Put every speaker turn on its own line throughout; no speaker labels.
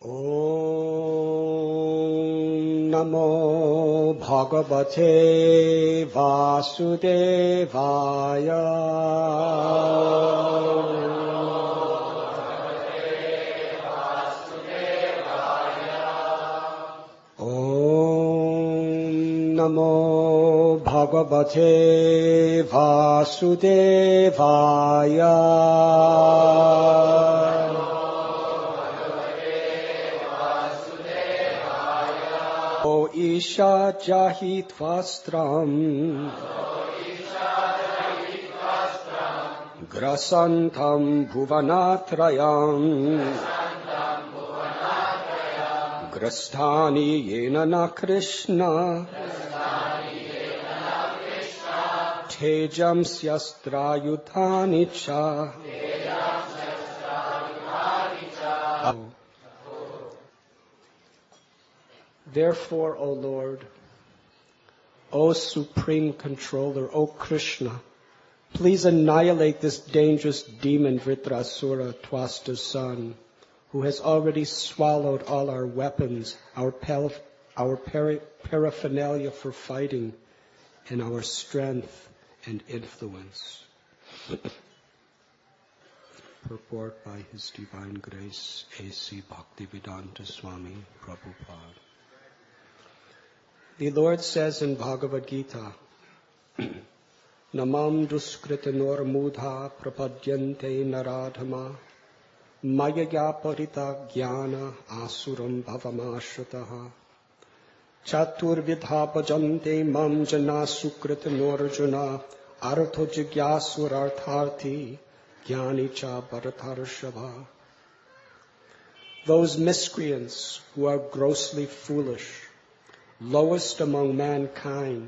Om Namo Bhagavate Vasudevaya. Om Namo Bhagavate Vasudevaya. O Isha Jahitvastram Grasantam Bhuvanatrayam Grastani Yenana Krishna Tejam Syastrayuthani Cha. Therefore, O Lord, O Supreme Controller, O Krishna, please annihilate this dangerous demon Vritrasura, Twasta's son, who has already swallowed all our weapons, our paraphernalia for fighting, and our strength and influence. Purport by His Divine Grace, A.C. Bhaktivedanta Swami Prabhupada. The Lord says in Bhagavad Gita, Namam duskritanor mudha prapadyante naradhama mayaya parita jnana asuram bhavamashrataha chaturvidha bhajante mam jana sukritanor artho jigyasurartharthi jnani cha bharatharshabha. Those miscreants who are grossly foolish, lowest among mankind,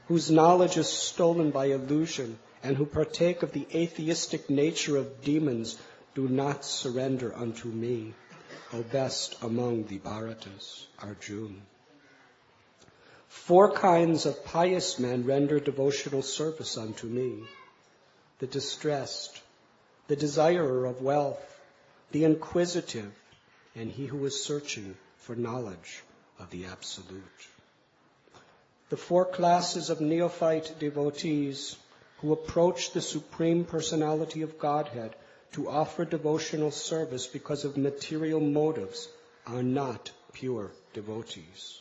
whose knowledge is stolen by illusion, and who partake of the atheistic nature of demons, do not surrender unto me, O best among the Bharatas, Arjuna. 4 kinds of pious men render devotional service unto me: the distressed, the desirer of wealth, the inquisitive, and he who is searching for knowledge of the Absolute. The 4 classes of neophyte devotees who approach the Supreme Personality of Godhead to offer devotional service because of material motives are not pure devotees.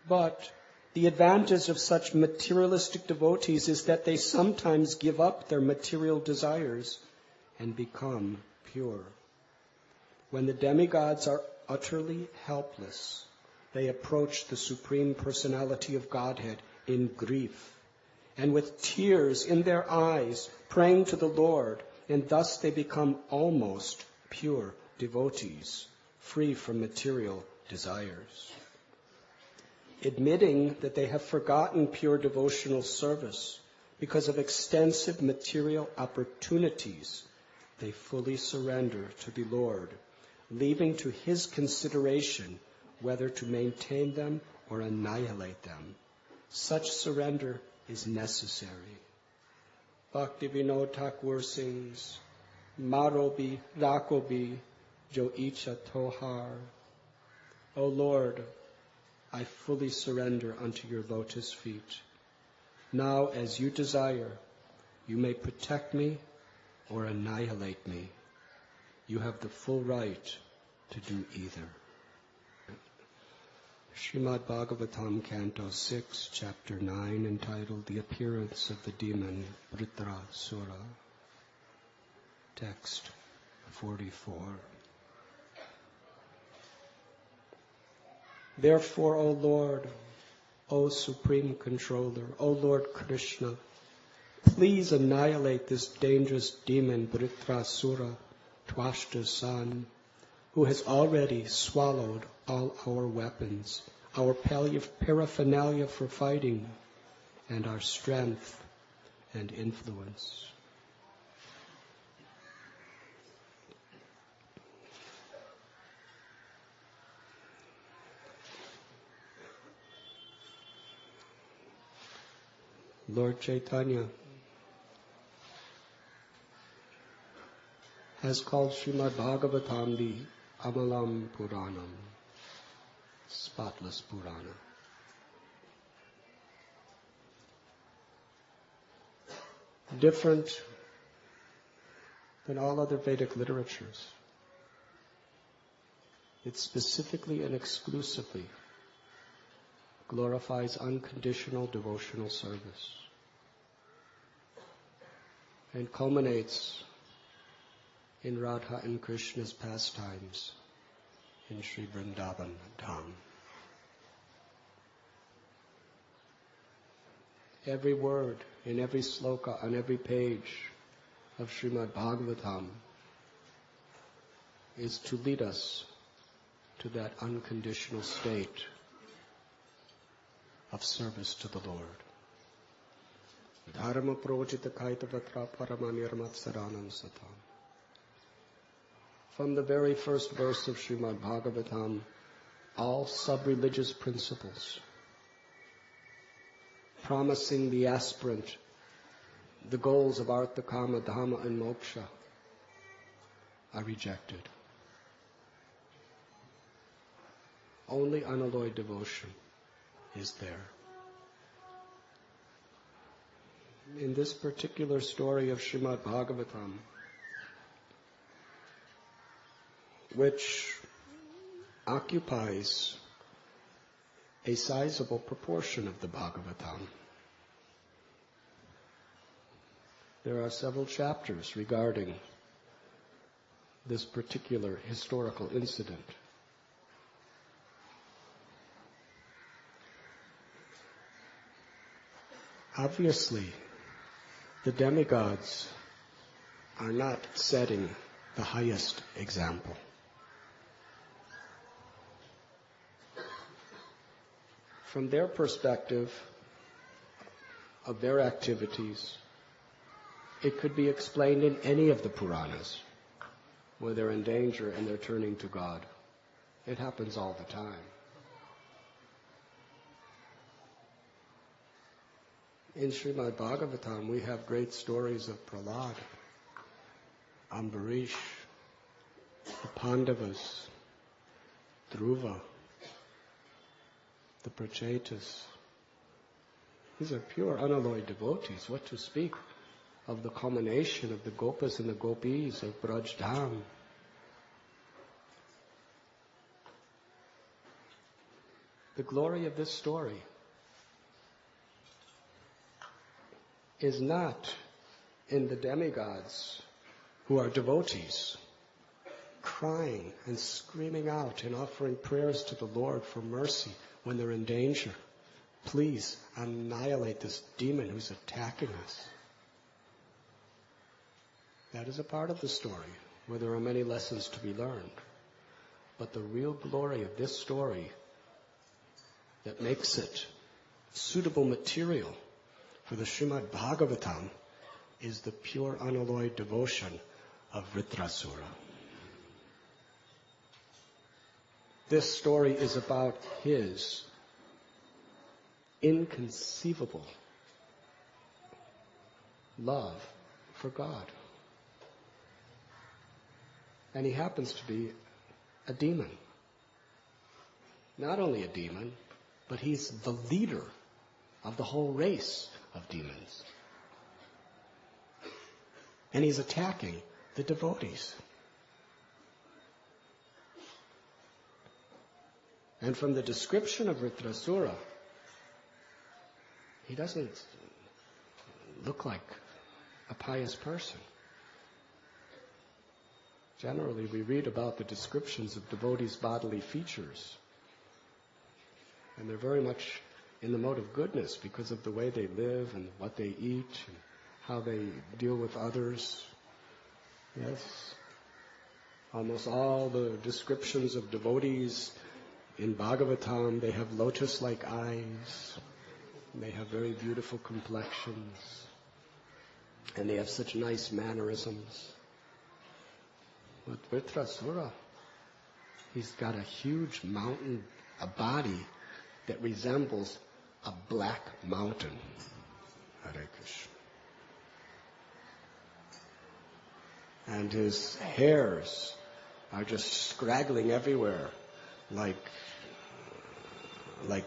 But the advantage of such materialistic devotees is that they sometimes give up their material desires and become pure. When the demigods are utterly helpless, they approach the Supreme Personality of Godhead in grief and with tears in their eyes, praying to the Lord, and thus they become almost pure devotees, free from material desires. Admitting that they have forgotten pure devotional service because of extensive material opportunities, they fully surrender to the Lord, leaving to His consideration whether to maintain them or annihilate them. Such surrender is necessary. Bhaktivinoda Thakur sings, Marobi Rakobi Jo Icha Tohar. O Lord, I fully surrender unto your lotus feet. Now, as you desire, you may protect me or annihilate me. You have the full right to do either. Srimad Bhagavatam, Canto 6, Chapter 9, entitled The Appearance of the Demon Vritrasura. Text 44. Therefore, O Lord, O Supreme Controller, O Lord Krishna, please annihilate this dangerous demon Vritrasura, Twashta's son, who has already swallowed all our weapons, our paraphernalia for fighting, and our strength and influence. Lord Chaitanya has called Srimad Bhagavatam the Amalam Puranam, spotless Purana. Different than all other Vedic literatures. It specifically and exclusively glorifies unconditional devotional service and culminates in Radha and Krishna's pastimes in Sri Vrindavan Dham. Every word in every sloka on every page of Srimad Bhagavatam is to lead us to that unconditional state of service to the Lord. Dharma projita kaitavatra paramanirmatsaranam satam. From the very first verse of Srimad Bhagavatam, all sub-religious principles promising the aspirant the goals of Artha, Kama, Dhamma, and Moksha are rejected. Only unalloyed devotion is there. In this particular story of Srimad Bhagavatam, which occupies a sizable proportion of the Bhagavatam, there are several chapters regarding this particular historical incident. Obviously, the demigods are not setting the highest example. From their perspective of their activities, it could be explained in any of the Puranas, where they're in danger and they're turning to God. It happens all the time. In Srimad Bhagavatam, we have great stories of Prahlad, Ambarish, the Pandavas, Dhruva, the Prachetas. These are pure unalloyed devotees. What to speak of the culmination of the Gopas and the Gopis of Braj Dham. The glory of this story is not in the demigods who are devotees, crying and screaming out and offering prayers to the Lord for mercy when they're in danger. Please annihilate this demon who's attacking us. That is a part of the story where there are many lessons to be learned. But the real glory of this story that makes it suitable material for the Srimad Bhagavatam is the pure unalloyed devotion of Vritrasura. This story is about his inconceivable love for God. And he happens to be a demon. Not only a demon, but he's the leader of the whole race of demons. And he's attacking the devotees. And from the description of Vritrasura, he doesn't look like a pious person. Generally, we read about the descriptions of devotees' bodily features, and they're very much in the mode of goodness because of the way they live and what they eat and how they deal with others. Yes. Almost all the descriptions of devotees in Bhagavatam, they have lotus-like eyes, they have very beautiful complexions, and they have such nice mannerisms. But Vritrasura, he's got a huge mountain, a body that resembles a black mountain. Hare Krishna. And his hairs are just scraggling everywhere like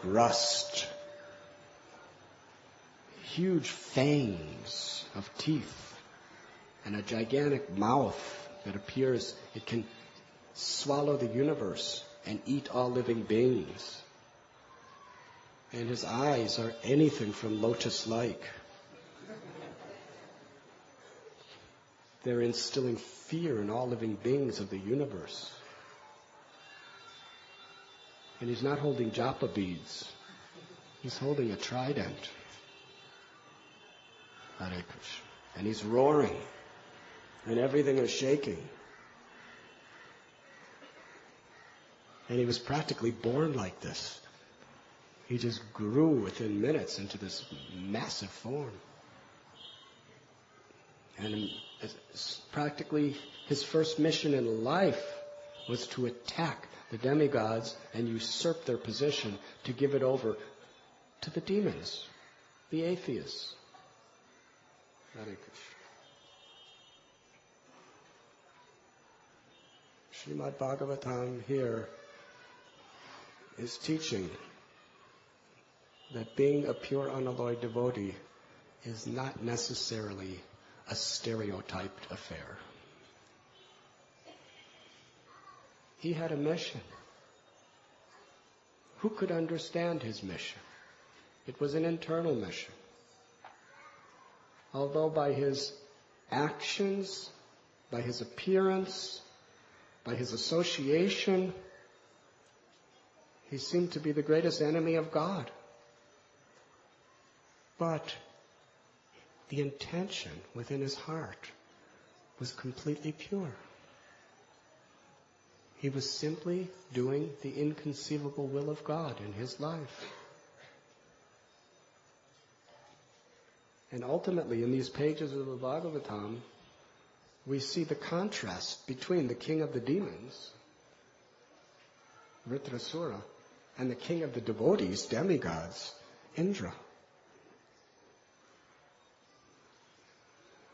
rust. Huge fangs of teeth and a gigantic mouth that appears it can swallow the universe and eat all living beings. And his eyes are anything from lotus-like. They're instilling fear in all living beings of the universe. And he's not holding japa beads. He's holding a trident. Hare Krishna. And he's roaring. And everything is shaking. And he was practically born like this. He just grew within minutes into this massive form. And practically his first mission in life was to attack the demigods and usurp their position, to give it over to the demons, the atheists. Hare Krishna. Srimad Bhagavatam here is teaching that being a pure unalloyed devotee is not necessarily a stereotyped affair. He had a mission. Who could understand his mission? It was an internal mission. Although by his actions, by his appearance, by his association, he seemed to be the greatest enemy of God. But the intention within his heart was completely pure. He was simply doing the inconceivable will of God in his life. And ultimately, in these pages of the Bhagavatam, we see the contrast between the king of the demons, Vritrasura, and the king of the devotees, demigods, Indra.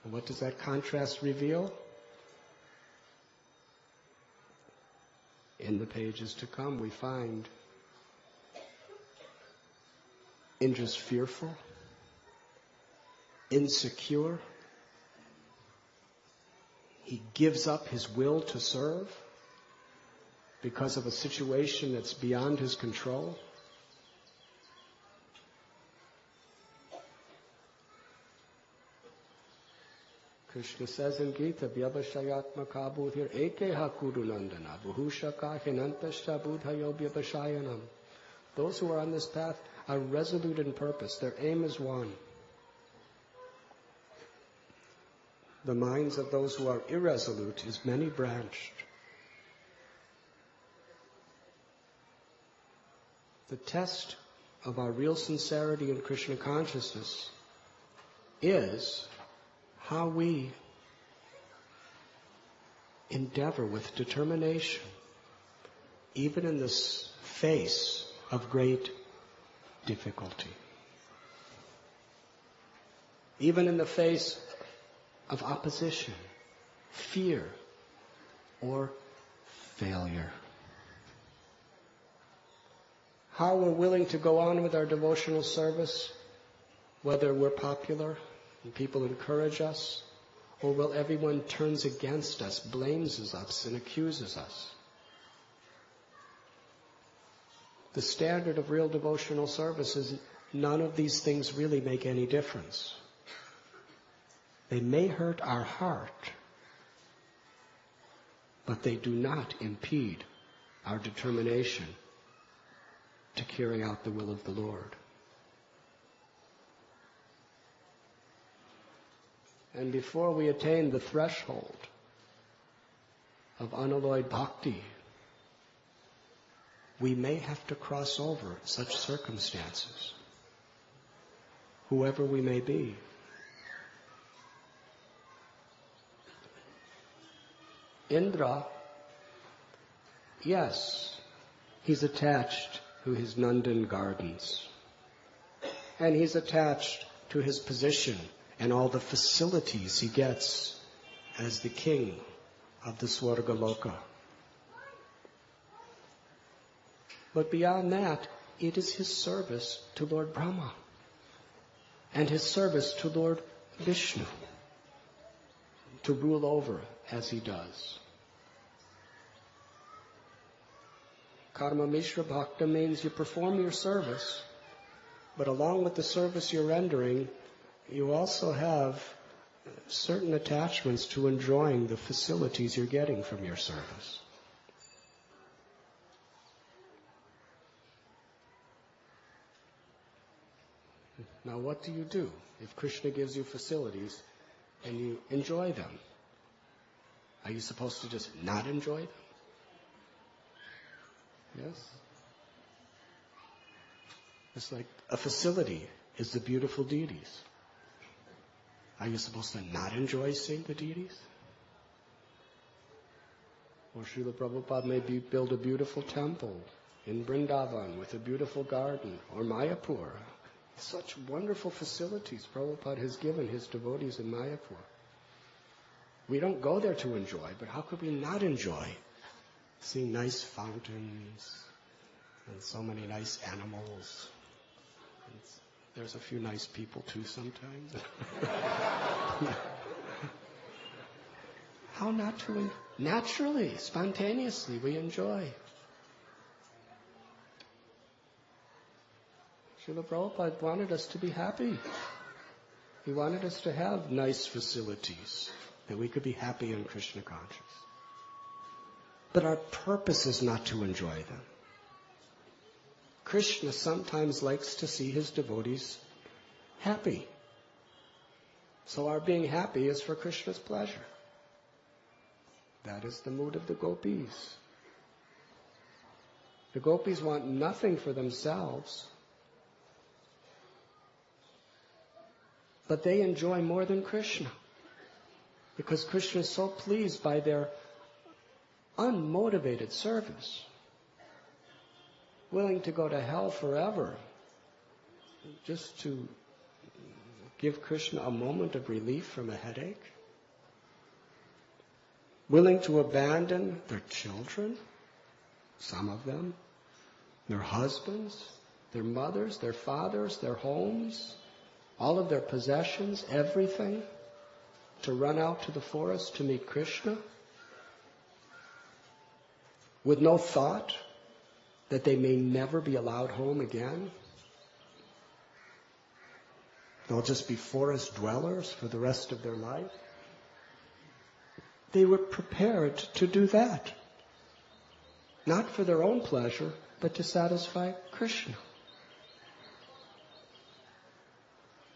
And what does that contrast reveal? In the pages to come, we find Indra's fearful, insecure. He gives up his will to serve because of a situation that's beyond his control. Krishna says in Gita, Vyavashayatmaka buddhir ekeha kurunandana, buhushaka hinantascha buddhayo vyavashayanam. Those who are on this path are resolute in purpose. Their aim is one. The minds of those who are irresolute is many-branched. The test of our real sincerity in Krishna consciousness is how we endeavor with determination, even in this face of great difficulty, even in the face of opposition, fear, or failure. How we're willing to go on with our devotional service, whether we're popular and people encourage us, or will everyone turns against us, blames us, and accuses us. The standard of real devotional service is none of these things really make any difference. They may hurt our heart, but they do not impede our determination to carry out the will of the Lord. And before we attain the threshold of unalloyed bhakti, we may have to cross over such circumstances, whoever we may be. Indra, yes, he's attached to his Nandan gardens. And he's attached to his position and all the facilities he gets as the king of the Swarga Loka. But beyond that, it is his service to Lord Brahma and his service to Lord Vishnu to rule over as he does. Karma Mishra Bhakta means you perform your service, but along with the service you're rendering, you also have certain attachments to enjoying the facilities you're getting from your service. Now what do you do if Krishna gives you facilities and you enjoy them? Are you supposed to just not enjoy them? Yes? It's like a facility is the beautiful deities. Are you supposed to not enjoy seeing the deities? Or Srila Prabhupada may build a beautiful temple in Vrindavan with a beautiful garden, or Mayapur. Such wonderful facilities Prabhupada has given his devotees in Mayapur. We don't go there to enjoy, but how could we not enjoy seeing nice fountains and so many nice animals? There's a few nice people too sometimes. How not to? Naturally, spontaneously, we enjoy. Srila Prabhupada wanted us to be happy. He wanted us to have nice facilities, that we could be happy and Krishna conscious. But our purpose is not to enjoy them. Krishna sometimes likes to see his devotees happy. So our being happy is for Krishna's pleasure. That is the mood of the gopis. The gopis want nothing for themselves, but they enjoy more than Krishna, because Krishna is so pleased by their unmotivated service, willing to go to hell forever just to give Krishna a moment of relief from a headache, willing to abandon their children, some of them, their husbands, their mothers, their fathers, their homes, all of their possessions, everything, to run out to the forest to meet Krishna, with no thought that they may never be allowed home again. They'll just be forest dwellers for the rest of their life. They were prepared to do that, not for their own pleasure, but to satisfy Krishna.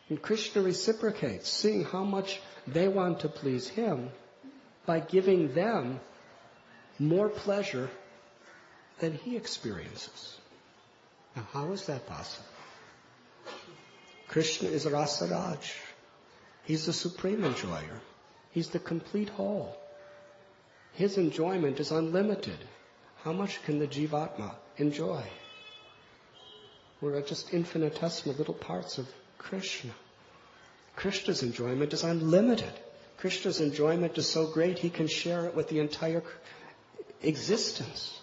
And Krishna reciprocates, seeing how much they want to please him by giving them more pleasure than he experiences. Now, how is that possible? Krishna is Rasaraj. He's the supreme enjoyer. He's the complete whole. His enjoyment is unlimited. How much can the Jivatma enjoy? We're just infinitesimal little parts of Krishna. Krishna's enjoyment is unlimited. Krishna's enjoyment is so great he can share it with the entire existence.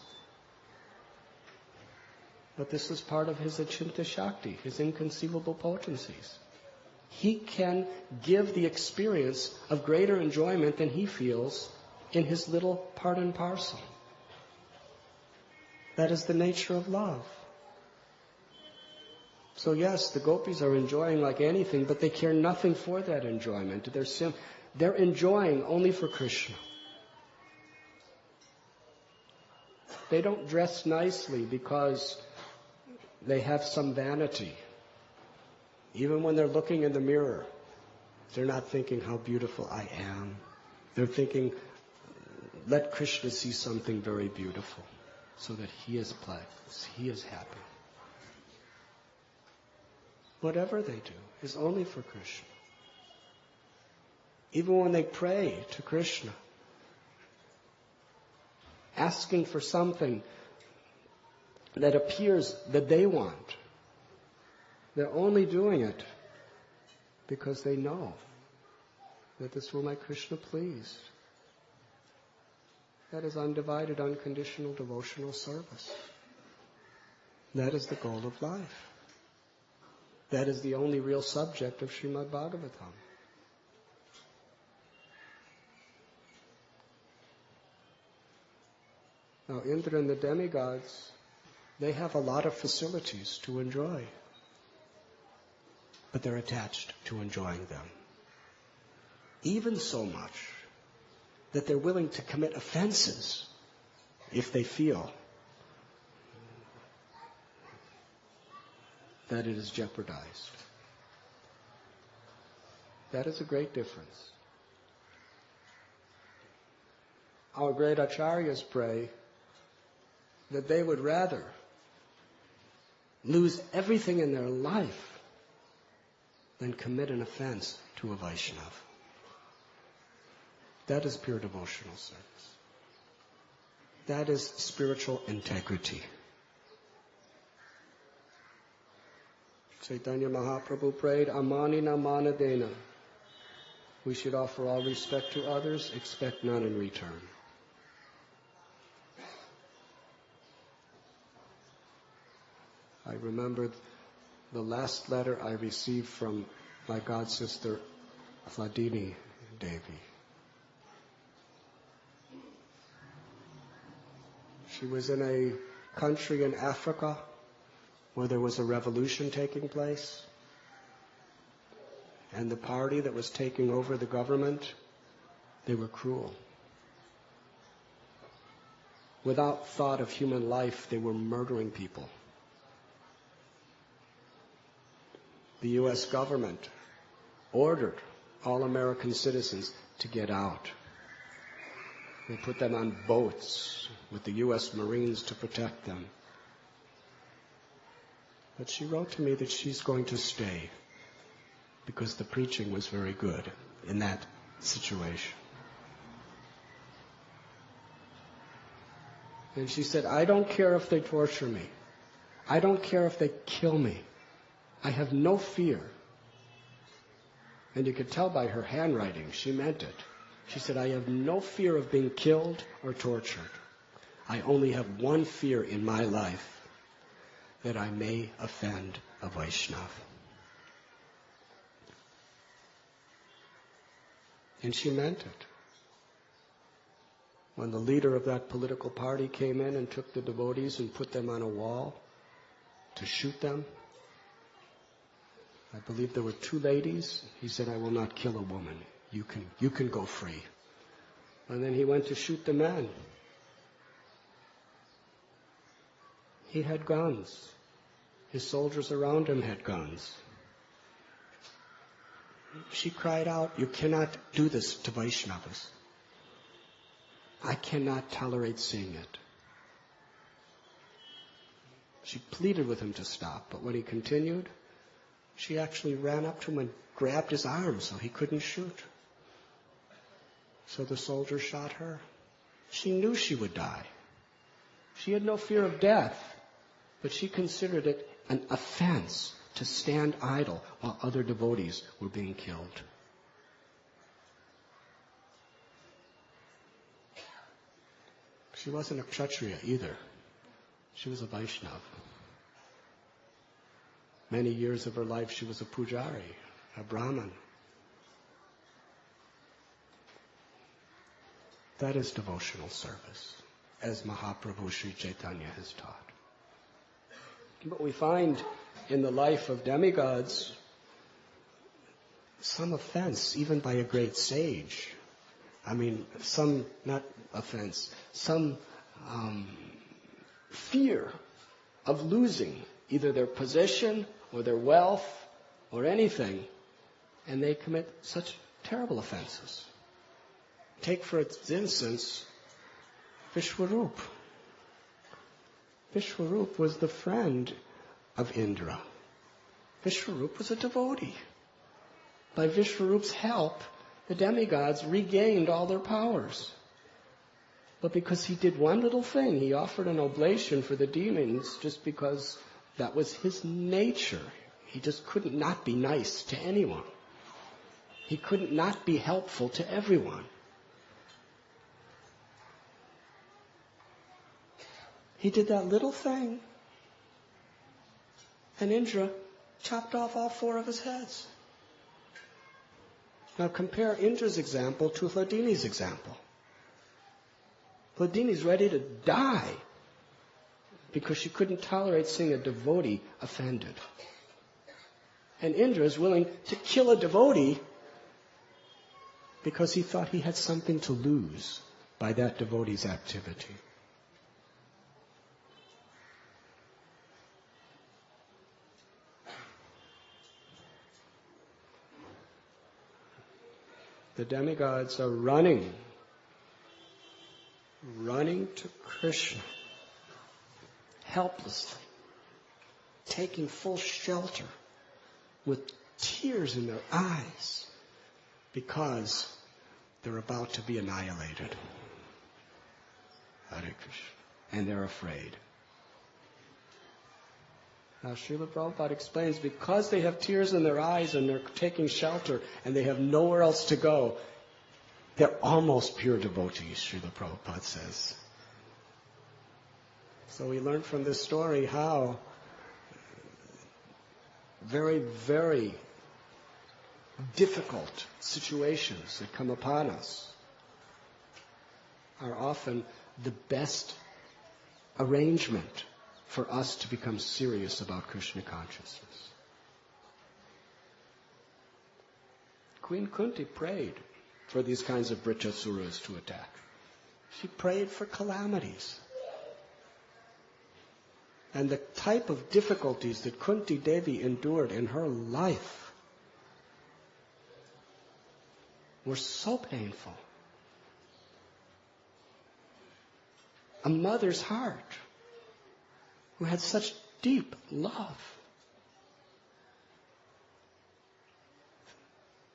But this is part of his Achinta Shakti, his inconceivable potencies. He can give the experience of greater enjoyment than he feels in his little part and parcel. That is the nature of love. So yes, the gopis are enjoying like anything, but they care nothing for that enjoyment. They're enjoying only for Krishna. They don't dress nicely because they have some vanity. Even when they're looking in the mirror, they're not thinking how beautiful I am. They're thinking, let Krishna see something very beautiful so that he is pleased, he is happy. Whatever they do is only for Krishna. Even when they pray to Krishna, asking for something that appears that they want, they're only doing it because they know that this will make Krishna pleased. That is undivided, unconditional devotional service. That is the goal of life. That is the only real subject of Srimad Bhagavatam. Now, Indra and the demigods, they have a lot of facilities to enjoy, but they're attached to enjoying them. Even so much that they're willing to commit offenses if they feel that it is jeopardized. That is a great difference. Our great acharyas pray that they would rather lose everything in their life than commit an offense to a Vaishnava. That is pure devotional service. That is spiritual integrity. Chaitanya Mahaprabhu prayed, Amanina manadena. We should offer all respect to others, expect none in return. I remembered the last letter I received from my god sister, Vladini Devi. She was in a country in Africa where there was a revolution taking place, and the party that was taking over the government, they were cruel. Without thought of human life, they were murdering people. The U.S. government ordered all American citizens to get out. They put them on boats with the U.S. Marines to protect them. But she wrote to me that she's going to stay because the preaching was very good in that situation. And she said, I don't care if they torture me. I don't care if they kill me. I have no fear. And you could tell by her handwriting, she meant it. She said, I have no fear of being killed or tortured. I only have one fear in my life, that I may offend a Vaishnava. And she meant it. When the leader of that political party came in and took the devotees and put them on a wall to shoot them, I believe there were 2 ladies. He said, I will not kill a woman. You can go free. And then he went to shoot the men. He had guns. His soldiers around him had guns. She cried out, you cannot do this to Vaishnavas. I cannot tolerate seeing it. She pleaded with him to stop, but when he continued, she actually ran up to him and grabbed his arm so he couldn't shoot. So the soldier shot her. She knew she would die. She had no fear of death, but she considered it an offense to stand idle while other devotees were being killed. She wasn't a Kshatriya either. She was a Vaishnava. Many years of her life she was a pujari, a Brahmin. That is devotional service, as Mahaprabhu Sri Chaitanya has taught. But we find in the life of demigods some offense, even by a great sage. Some fear of losing either their position or their wealth or anything, and they commit such terrible offenses. Take for instance Vishwarup. Vishwarup was the friend of Indra. Vishwarup was a devotee. By Vishwarup's help, the demigods regained all their powers. But because he did one little thing, he offered an oblation for the demons just because that was his nature. He just couldn't not be nice to anyone. He couldn't not be helpful to everyone. He did that little thing. And Indra chopped off all 4 of his heads. Now compare Indra's example to Hladini's example. Hladini's ready to die because she couldn't tolerate seeing a devotee offended. And Indra is willing to kill a devotee because he thought he had something to lose by that devotee's activity. The demigods are running to Krishna, helplessly, taking full shelter with tears in their eyes because they're about to be annihilated. Hare Krishna. And they're afraid. Now Srila Prabhupada explains, because they have tears in their eyes and they're taking shelter and they have nowhere else to go, they're almost pure devotees, Srila Prabhupada says. So we learn from this story how very, very difficult situations that come upon us are often the best arrangement for us to become serious about Krishna consciousness. Queen Kunti prayed for these kinds of Britrasuras to attack. She prayed for calamities. And the type of difficulties that Kunti Devi endured in her life were so painful. A mother's heart who had such deep love.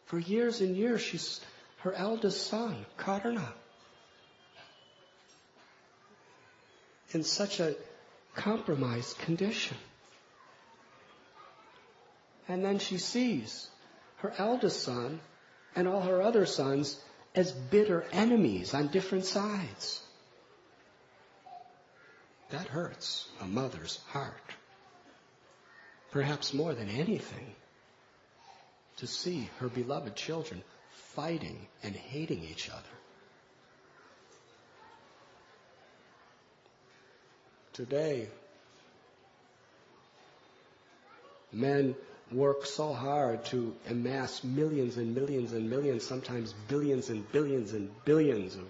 For years and years, her eldest son, Karna, in such a compromised condition. And then she sees her eldest son and all her other sons as bitter enemies on different sides. That hurts a mother's heart. Perhaps more than anything, to see her beloved children fighting and hating each other. Today, men work so hard to amass millions and millions and millions, sometimes billions and billions and billions of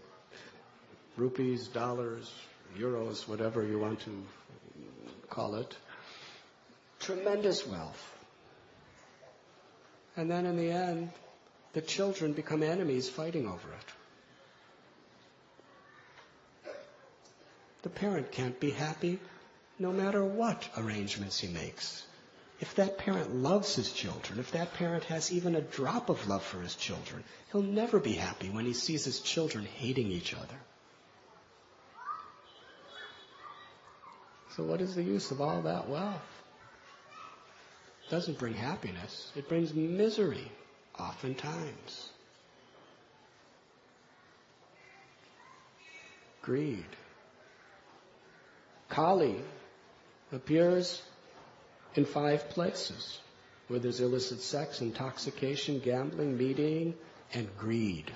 rupees, dollars, euros, whatever you want to call it. Tremendous wealth. And then in the end, the children become enemies fighting over it. The parent can't be happy no matter what arrangements he makes. If that parent loves his children, if that parent has even a drop of love for his children, he'll never be happy when he sees his children hating each other. So what is the use of all that wealth? It doesn't bring happiness. It brings misery, oftentimes. Greed. Kali appears in 5 places where there's illicit sex, intoxication, gambling, meat eating, and greed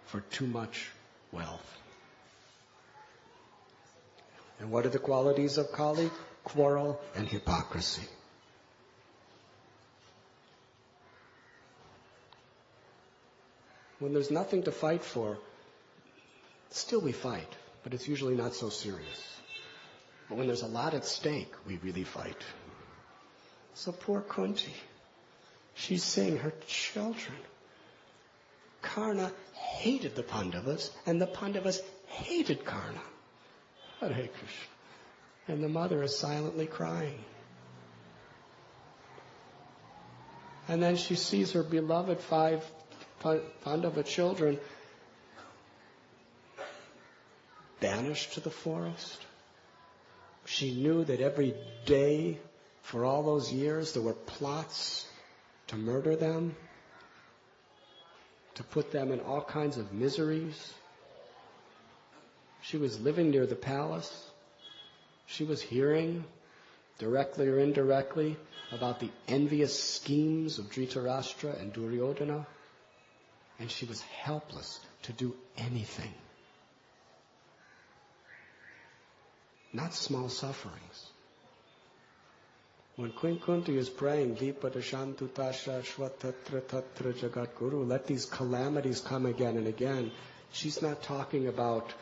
for too much wealth. And what are the qualities of Kali? Quarrel and hypocrisy. When there's nothing to fight for, still we fight, but it's usually not so serious. But when there's a lot at stake, we really fight. So poor Kunti, she's seeing her children. Karna hated the Pandavas, and the Pandavas hated Karna. Hare Krishna. And the mother is silently crying. And then she sees her beloved 5 Pandava children banished to the forest. She knew that every day for all those years there were plots to murder them, to put them in all kinds of miseries. She was living near the palace. She was hearing directly or indirectly, about the envious schemes of Dhritarashtra and Duryodhana, and she was helpless to do anything. Not small sufferings. When Queen Kunti is praying, Vipada Shantutasha Shvatatra Tatra Jagat Guru, let these calamities come again and again, she's not talking about,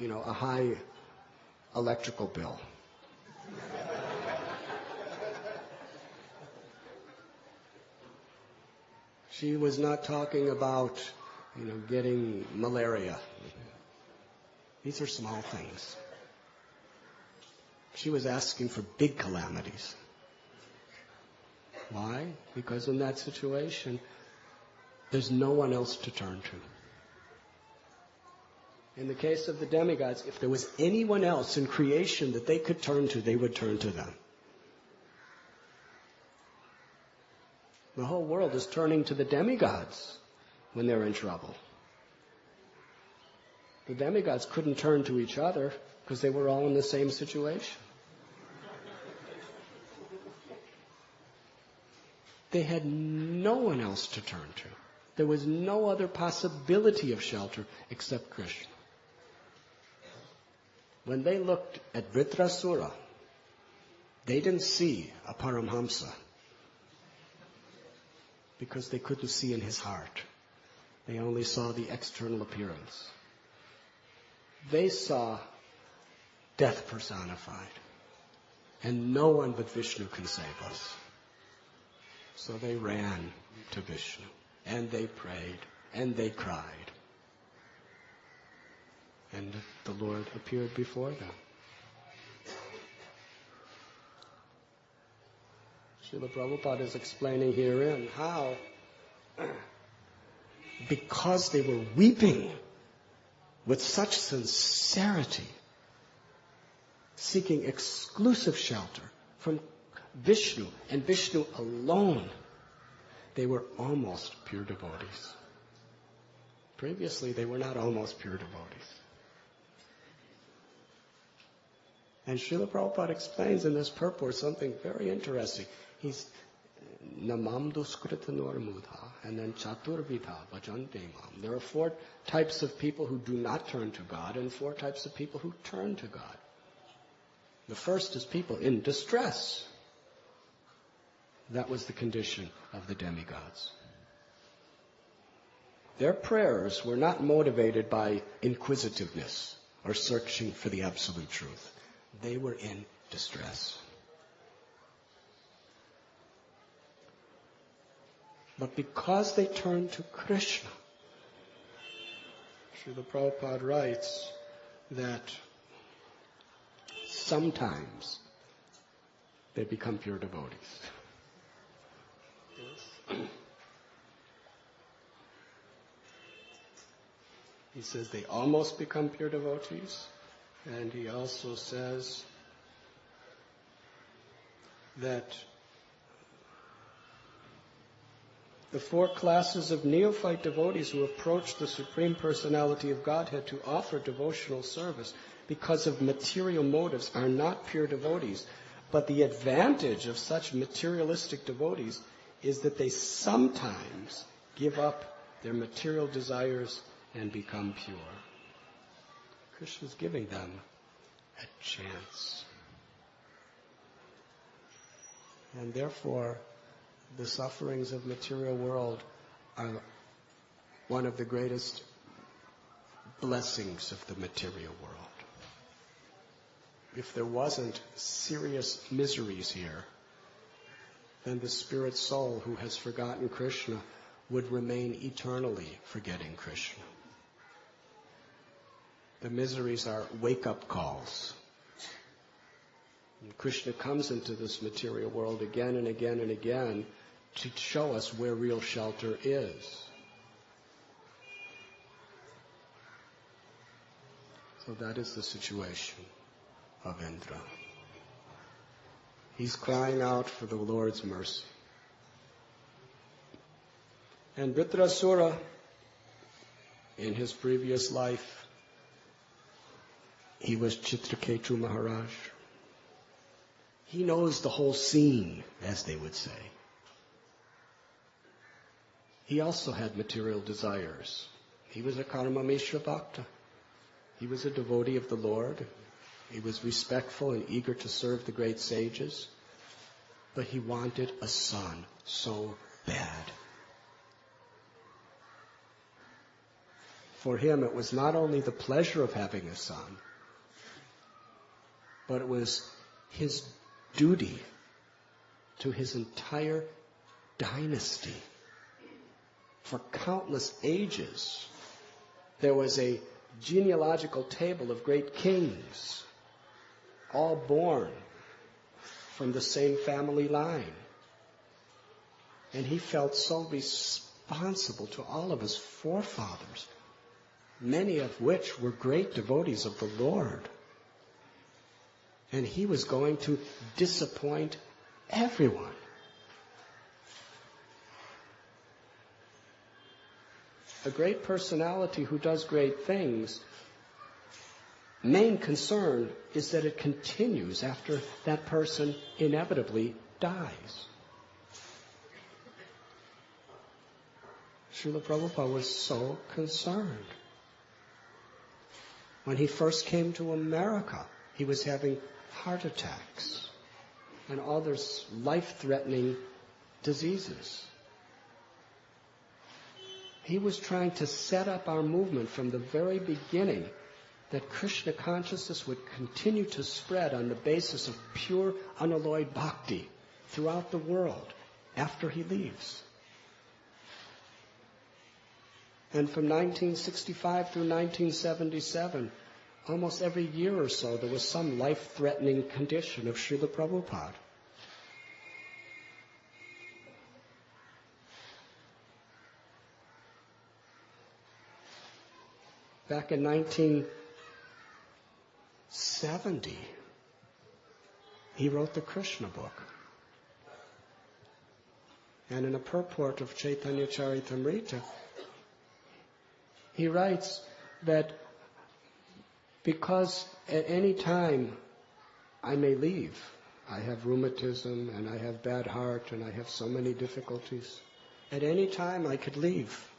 a high electrical bill. She was not talking about, getting malaria. These are small things. She was asking for big calamities. Why? Because in that situation, there's no one else to turn to. In the case of the demigods, if there was anyone else in creation that they could turn to, they would turn to them. The whole world is turning to the demigods when they're in trouble. The demigods couldn't turn to each other because they were all in the same situation. They had no one else to turn to. There was no other possibility of shelter except Krishna. When they looked at Vritrasura, they didn't see a Paramhamsa because they couldn't see in his heart. They only saw the external appearance. They saw death personified. And no one but Vishnu can save us. So they ran to Vishnu. And they prayed. And they cried. And the Lord appeared before them. Srila Prabhupada is explaining herein how, because they were weeping with such sincerity, seeking exclusive shelter from Vishnu and Vishnu alone, they were almost pure devotees. Previously, they were not almost pure devotees. And Srila Prabhupada explains in this purport something very interesting. He's Namam Duskrita Normudha and then Chaturvidha Bhajante Mam. There are 4 types of people who do not turn to God and 4 types of people who turn to God. The first is people in distress. That was the condition of the demigods. Their prayers were not motivated by inquisitiveness or searching for the absolute truth. They were in distress. But because they turned to Krishna, Srila Prabhupada writes that sometimes they become pure devotees. He says they almost become pure devotees, and he also says that the 4 classes of neophyte devotees who approach the Supreme Personality of Godhead to offer devotional service because of material motives are not pure devotees. But the advantage of such materialistic devotees is that they sometimes give up their material desires and become pure. Krishna's giving them a chance. And therefore, the sufferings of material world are one of the greatest blessings of the material world. If there wasn't serious miseries here, then the spirit soul who has forgotten Krishna would remain eternally forgetting Krishna. The miseries are wake-up calls. And Krishna comes into this material world again and again and again to show us where real shelter is. So that is the situation of Indra. He's crying out for the Lord's mercy. And Vritrasura, in his previous life, he was Chitraketu Maharaj. He knows the whole scene, as they would say. He also had material desires. He was a Karma Mishra Bhakta. He was a devotee of the Lord. He was respectful and eager to serve the great sages. But he wanted a son so bad. For him, it was not only the pleasure of having a son, but it was his duty to his entire dynasty. For countless ages, there was a genealogical table of great kings, all born from the same family line. And he felt so responsible to all of his forefathers, many of which were great devotees of the Lord. And he was going to disappoint everyone. A great personality who does great things, main concern is that it continues after that person inevitably dies. Srila Prabhupada was so concerned. When he first came to America, he was having heart attacks and other life-threatening diseases. He was trying to set up our movement from the very beginning that Krishna consciousness would continue to spread on the basis of pure, unalloyed bhakti throughout the world after he leaves. And from 1965 through 1977, almost every year or so, there was some life-threatening condition of Srila Prabhupada. Back in 1970, he wrote the Krishna book. And in a purport of Chaitanya Charitamrita, he writes that because at any time I may leave, I have rheumatism and I have bad heart and I have so many difficulties. At any time I could leave.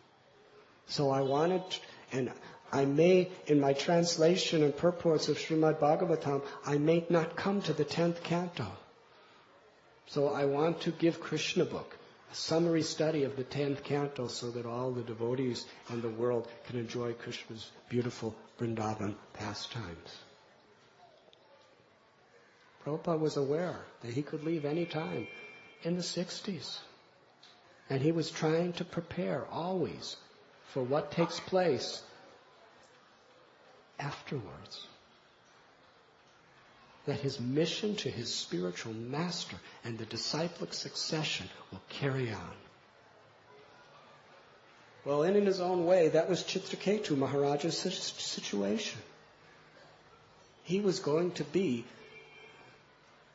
So I wanted, and I may, in my translation and purports of Srimad Bhagavatam, I may not come to the 10th canto. So I want to give Krishna book, a summary study of the 10th canto, so that all the devotees in the world can enjoy Krishna's beautiful Vrindavan pastimes. Prabhupada was aware that he could leave any time in the 60s. And he was trying to prepare always for what takes place afterwards. That his mission to his spiritual master and the disciplic succession will carry on. Well, in his own way, that was Chitraketu Maharaja's situation. He was going to be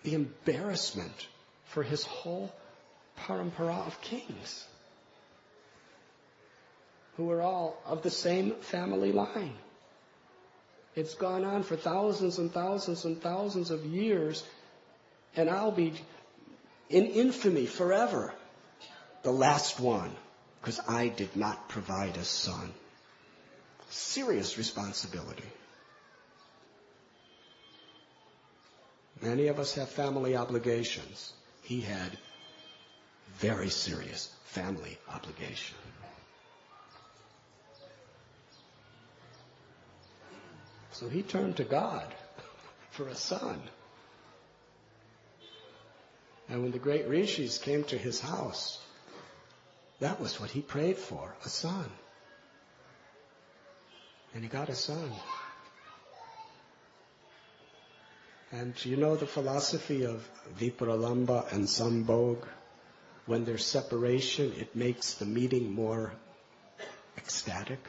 the embarrassment for his whole parampara of kings, who were all of the same family line. It's gone on for thousands and thousands and thousands of years, and I'll be in infamy forever, the last one, because I did not provide a son. Serious responsibility. Many of us have family obligations. He had very serious family obligation. So he turned to God for a son. And when the great rishis came to his house, that was what he prayed for, a son. And he got a son. And you know the philosophy of Vipralamba and Sambhog? When there's separation, it makes the meeting more ecstatic.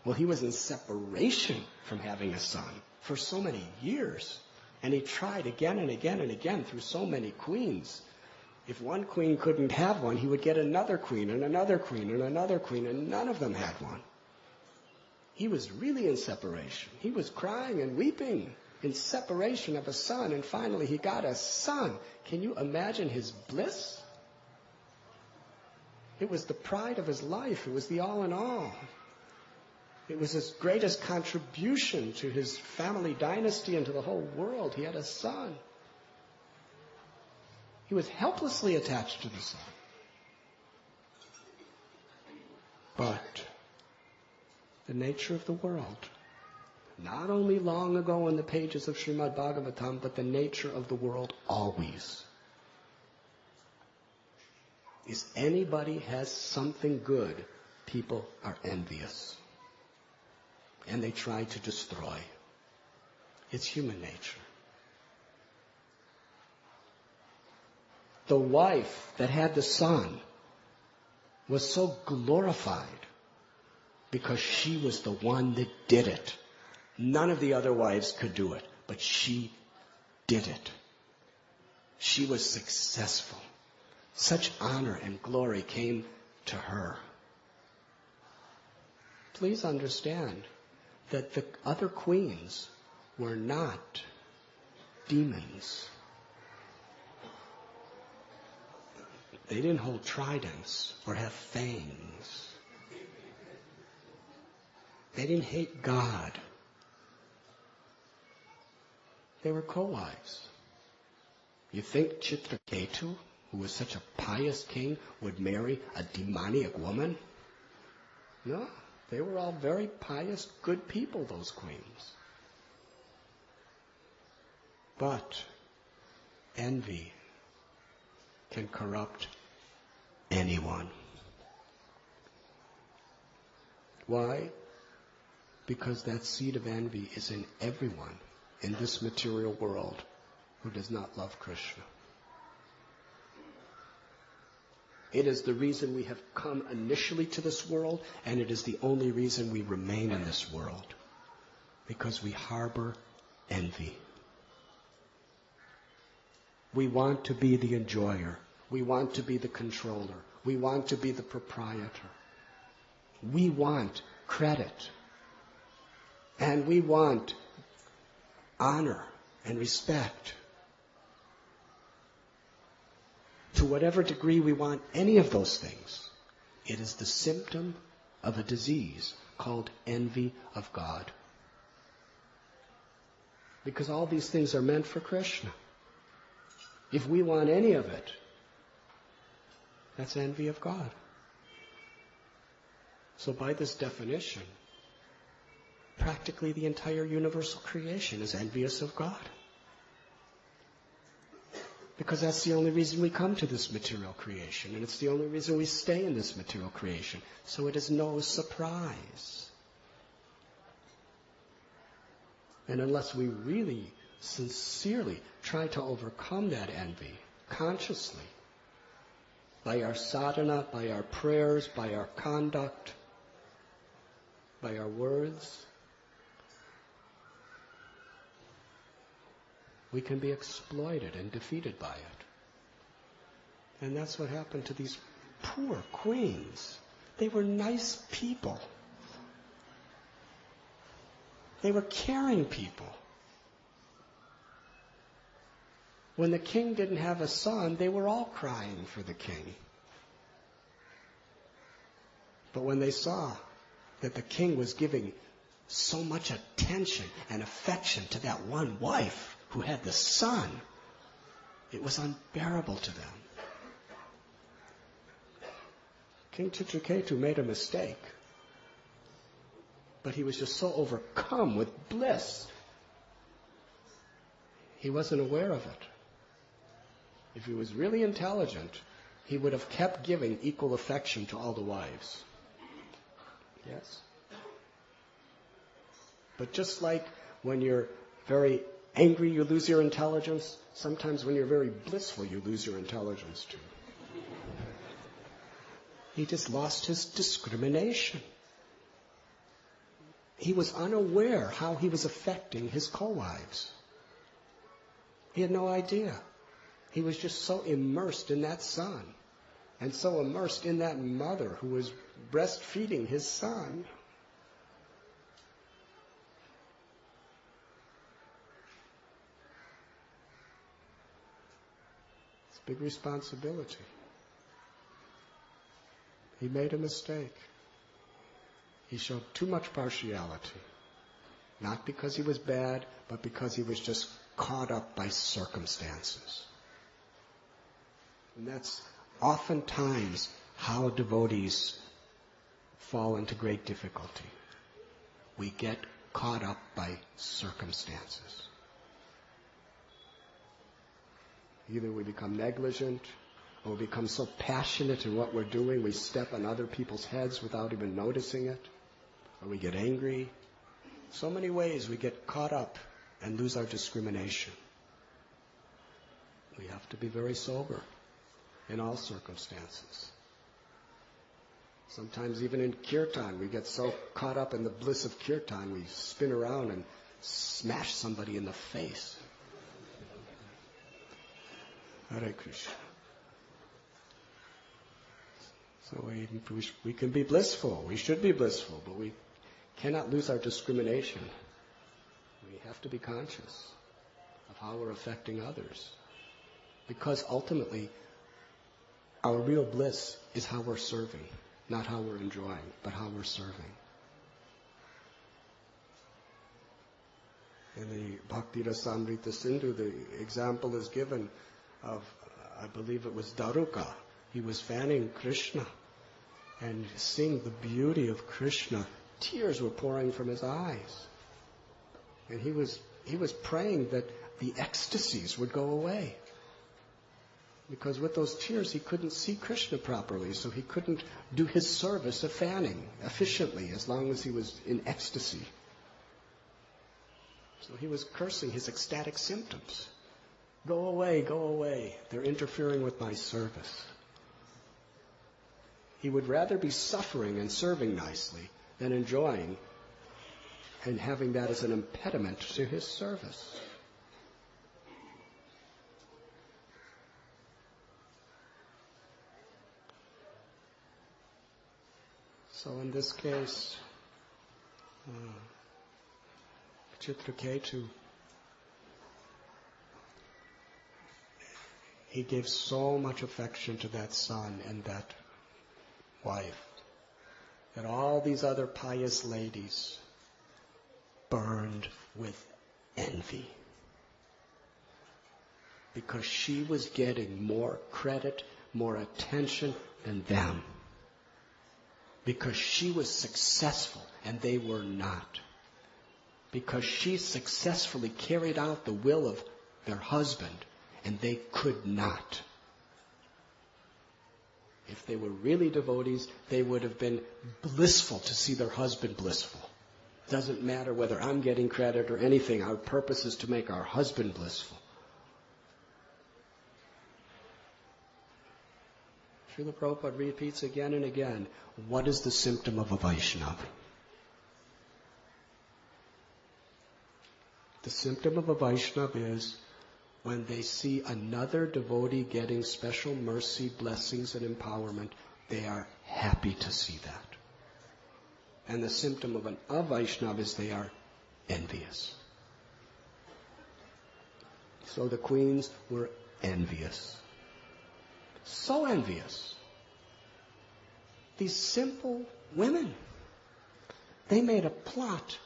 Well, he was in separation from having a son for so many years. And he tried again and again and again through so many queens. If one queen couldn't have one, he would get another queen and another queen and another queen, and none of them had one. He was really in separation. He was crying and weeping. in separation of a son, and finally he got a son. Can you imagine his bliss? It was the pride of his life. It was the all in all. It was his greatest contribution to his family dynasty and to the whole world. He had a son. He was helplessly attached to the son. But the nature of the world, not only long ago in the pages of Srimad Bhagavatam, but the nature of the world always, is anybody has something good, people are envious. And they try to destroy. It's human nature. The wife that had the son was so glorified because she was the one that did it. None of the other wives could do it, but she did it. She was successful. Such honor and glory came to her. Please understand that the other queens were not demons. They didn't hold tridents or have fangs. They didn't hate God. They were co-wives. You think Chitraketu, who was such a pious king, would marry a demoniac woman? No. They were all very pious, good people, those queens. But envy can corrupt anyone. Why? Because that seed of envy is in everyone in this material world who does not love Krishna. It is the reason we have come initially to this world, and it is the only reason we remain in this world. Because we harbor envy. We want to be the enjoyer. We want to be the controller. We want to be the proprietor. We want credit. And we want honor and respect. To whatever degree we want any of those things, it is the symptom of a disease called envy of God. Because all these things are meant for Krishna. If we want any of it, that's envy of God. So by this definition, practically the entire universal creation is envious of God. Because that's the only reason we come to this material creation, and it's the only reason we stay in this material creation. So it is no surprise. And unless we really, sincerely try to overcome that envy, consciously, by our sadhana, by our prayers, by our conduct, by our words, we can be exploited and defeated by it. And that's what happened to these poor queens. They were nice people. They were caring people. When the king didn't have a son, they were all crying for the king. But when they saw that the king was giving so much attention and affection to that one wife who had the son, it was unbearable to them. King Chitraketu made a mistake, but he was just so overcome with bliss, he wasn't aware of it. If he was really intelligent, he would have kept giving equal affection to all the wives. Yes? But just like when you're very angry, you lose your intelligence. Sometimes when you're very blissful, you lose your intelligence too. He just lost his discrimination. He was unaware how he was affecting his co-wives. He had no idea. He was just so immersed in that son, and so immersed in that mother who was breastfeeding his son. big responsibility. He made a mistake. He showed too much partiality. Not because he was bad, but because he was just caught up by circumstances. And that's oftentimes how devotees fall into great difficulty. We get caught up by circumstances. Either we become negligent, or we become so passionate in what we're doing, we step on other people's heads without even noticing it, or we get angry. So many ways we get caught up and lose our discrimination. We have to be very sober in all circumstances. Sometimes even in kirtan, we get so caught up in the bliss of kirtan, we spin around and smash somebody in the face. Hare Krishna. So we can be blissful. We should be blissful, but we cannot lose our discrimination. We have to be conscious of how we're affecting others. Because ultimately, our real bliss is how we're serving. Not how we're enjoying, but how we're serving. In the Bhakti Rasamrita Sindhu, the example is given of, I believe it was Daruka. He was fanning Krishna, and seeing the beauty of Krishna, tears were pouring from his eyes. And he was praying that the ecstasies would go away. Because with those tears he couldn't see Krishna properly, so he couldn't do his service of fanning efficiently as long as he was in ecstasy. So he was cursing his ecstatic symptoms. Go away, they're interfering with my service. He would rather be suffering and serving nicely than enjoying and having that as an impediment to his service. So in this case, Chitraketu, he gave so much affection to that son and that wife that all these other pious ladies burned with envy. Because she was getting more credit, more attention than them. Because she was successful and they were not. Because she successfully carried out the will of their husband and they could not. If they were really devotees, they would have been blissful to see their husband blissful. Doesn't matter whether I'm getting credit or anything. Our purpose is to make our husband blissful. Srila Prabhupada repeats again and again, what is the symptom of a Vaishnava? The symptom of a Vaishnava is when they see another devotee getting special mercy, blessings, and empowerment, they are happy to see that. And the symptom of an Avaishnava is they are envious. So the queens were envious. So envious. These simple women, they made a plot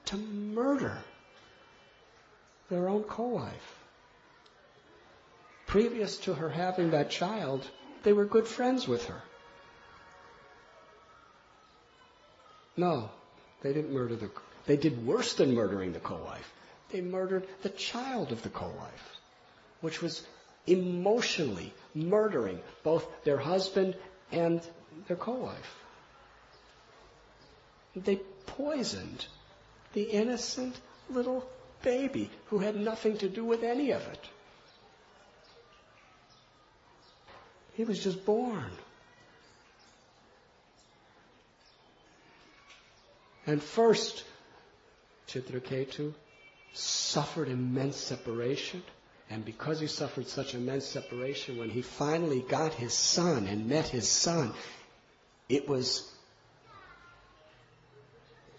to murder their own co-wife. Previous to her having that child, they were good friends with her. No, they didn't murder they did worse than murdering the co-wife. They murdered the child of the co-wife, which was emotionally murdering both their husband and their co-wife. They poisoned the innocent little baby who had nothing to do with any of it. He was just born. And first, Chitraketu suffered immense separation. And because he suffered such immense separation, when he finally got his son and met his son, it was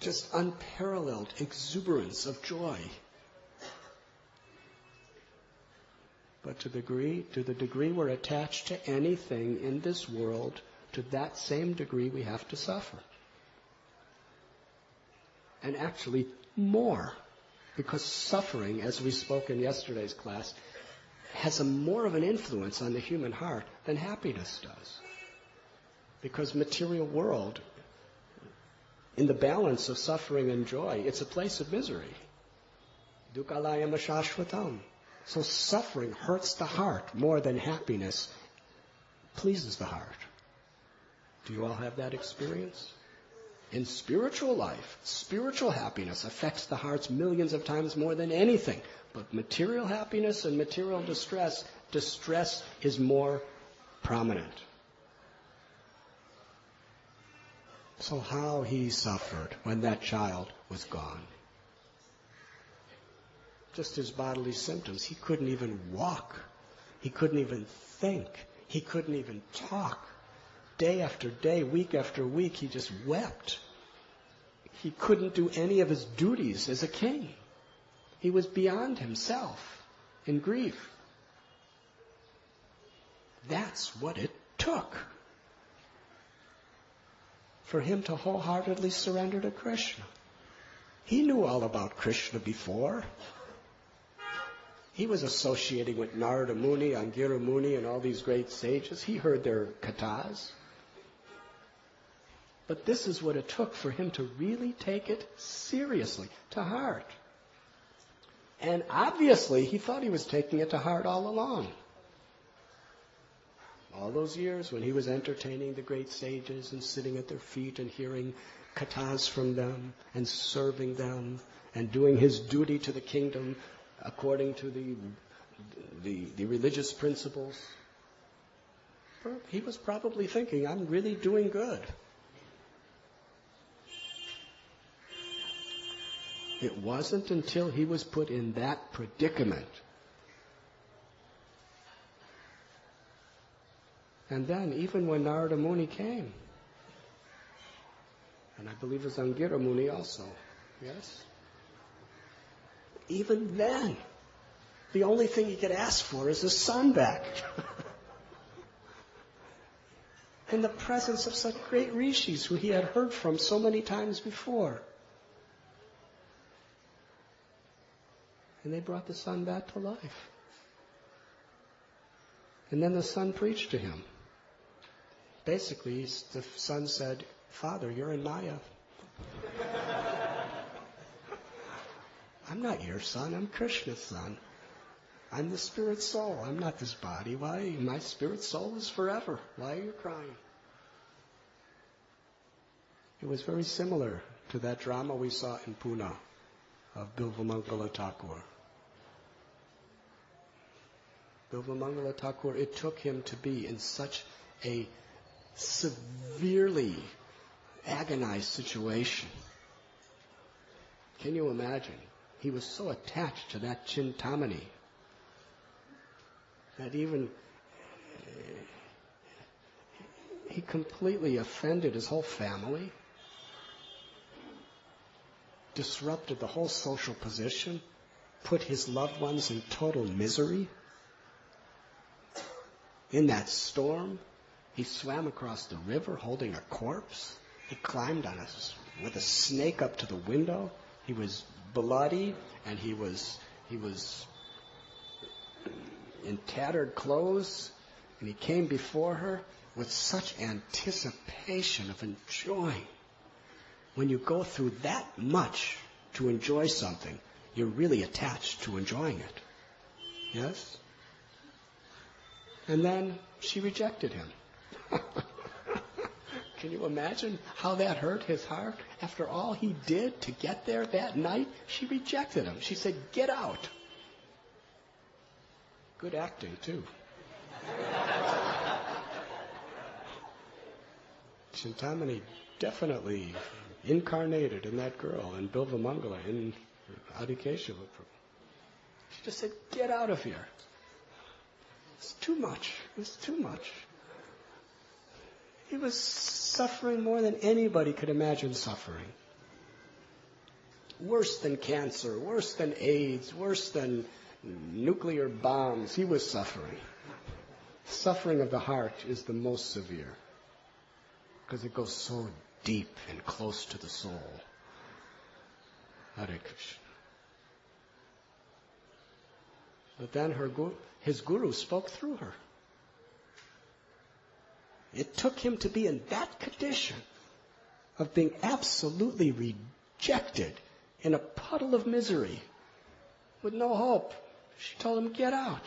just unparalleled exuberance of joy. But to the degree we're attached to anything in this world, to that same degree we have to suffer. And actually more, because suffering, as we spoke in yesterday's class, has more of an influence on the human heart than happiness does. Because material world, in the balance of suffering and joy, it's a place of misery. Dukkalayam ashashvatam. So suffering hurts the heart more than happiness pleases the heart. Do you all have that experience? In spiritual life, spiritual happiness affects the hearts millions of times more than anything. But material happiness and material distress is more prominent. So how he suffered when that child was gone. Just his bodily symptoms. He couldn't even walk. He couldn't even think. He couldn't even talk. Day after day, week after week, he just wept. He couldn't do any of his duties as a king. He was beyond himself in grief. That's what it took for him to wholeheartedly surrender to Krishna. He knew all about Krishna before. He was associating with Narada Muni, Angira Muni, and all these great sages. He heard their kathas. But this is what it took for him to really take it seriously, to heart. And obviously, he thought he was taking it to heart all along. All those years when he was entertaining the great sages and sitting at their feet and hearing kathas from them and serving them and doing his duty to the kingdom according to the religious principles, he was probably thinking, I'm really doing good. It wasn't until he was put in that predicament. And then, even when Narada Muni came, and I believe it was Angira Muni also, yes? Even then, the only thing he could ask for is his son back. In the presence of such great rishis who he had heard from so many times before. And they brought the son back to life. And then the son preached to him. Basically, the son said, Father, you're in Maya. I'm not your son, I'm Krishna's son. I'm the spirit soul, I'm not this body. Why? My spirit soul is forever. Why are you crying? It was very similar to that drama we saw in Pune of Bilvamangala Thakur. Bilvamangala Thakur, it took him to be in such a severely agonized situation. Can you imagine? He was so attached to that Chintamani that even he completely offended his whole family, disrupted the whole social position, put his loved ones in total misery. In that storm, he swam across the river holding a corpse. He climbed on with a snake up to the window. He was bloody, and he was in tattered clothes, and he came before her with such anticipation of enjoying. When you go through that much to enjoy something, you're really attached to enjoying it. Yes? And then she rejected him. Can you imagine how that hurt his heart? After all he did to get there that night, she rejected him. She said, get out. Good acting, too. Chintamani definitely incarnated in that girl, in Bilvamangala, in Adikeshava. She just said, get out of here. It's too much. It's too much. He was suffering more than anybody could imagine suffering. Worse than cancer, worse than AIDS, worse than nuclear bombs. He was suffering. Suffering of the heart is the most severe because it goes so deep and close to the soul. Hare Krishna. But then his guru spoke through her. It took him to be in that condition of being absolutely rejected in a puddle of misery with no hope. She told him, get out.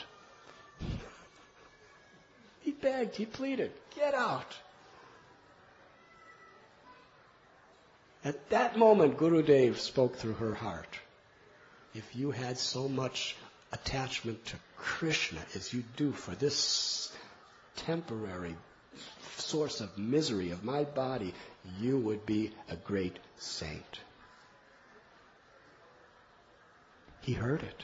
He begged, he pleaded, get out. At that moment, Gurudev spoke through her heart. If you had so much attachment to Krishna as you do for this temporary source of misery of my body, you would be a great saint. He heard it.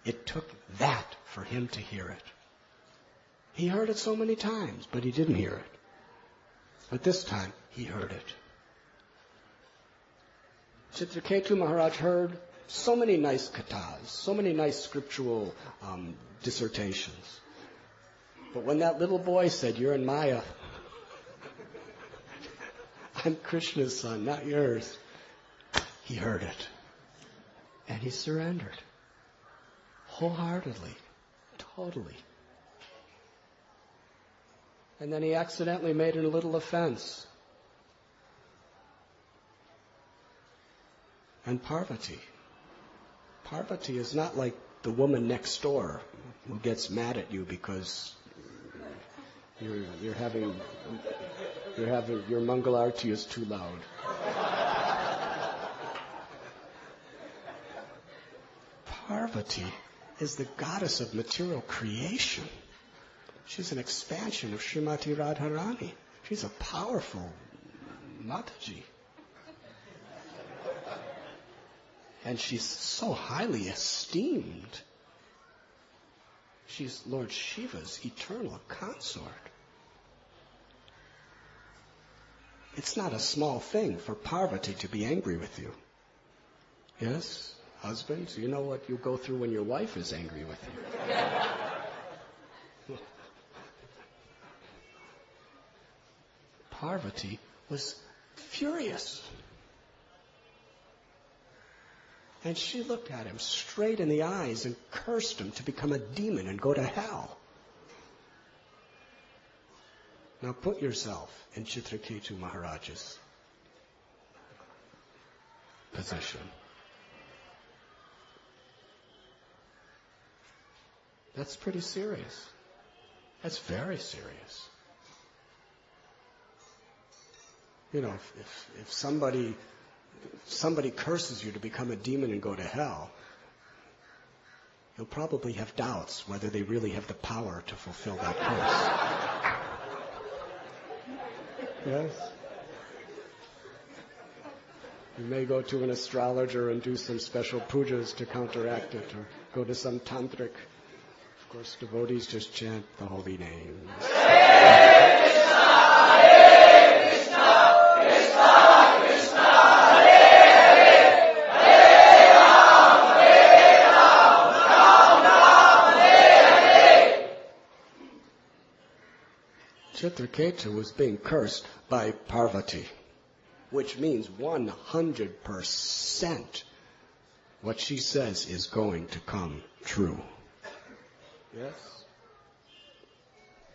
It took that for him to hear it. He heard it so many times, but he didn't hear it. But this time, he heard it. Chitraketu Maharaj heard so many nice kathas, so many nice scriptural dissertations. But when that little boy said, you're in Maya, I'm Krishna's son, not yours, he heard it. And he surrendered. Wholeheartedly. Totally. And then he accidentally made a little offense. And Parvati is not like the woman next door who gets mad at you because you're having your Mangal Arati is too loud. Parvati is the goddess of material creation. She's an expansion of Srimati Radharani. She's a powerful Mataji. And she's so highly esteemed. She's Lord Shiva's eternal consort. It's not a small thing for Parvati to be angry with you. Yes, husbands, you know what you go through when your wife is angry with you. Parvati was furious. And she looked at him straight in the eyes and cursed him to become a demon and go to hell. Now put yourself in Chitraketu Maharaj's position. That's pretty serious. That's very serious. You know, if somebody curses you to become a demon and go to hell, you'll probably have doubts whether they really have the power to fulfill that curse. Yes? You may go to an astrologer and do some special pujas to counteract it, or go to some tantric. Of course, devotees just chant the holy names. Chitraketu was being cursed by Parvati, which means 100% what she says is going to come true. Yes?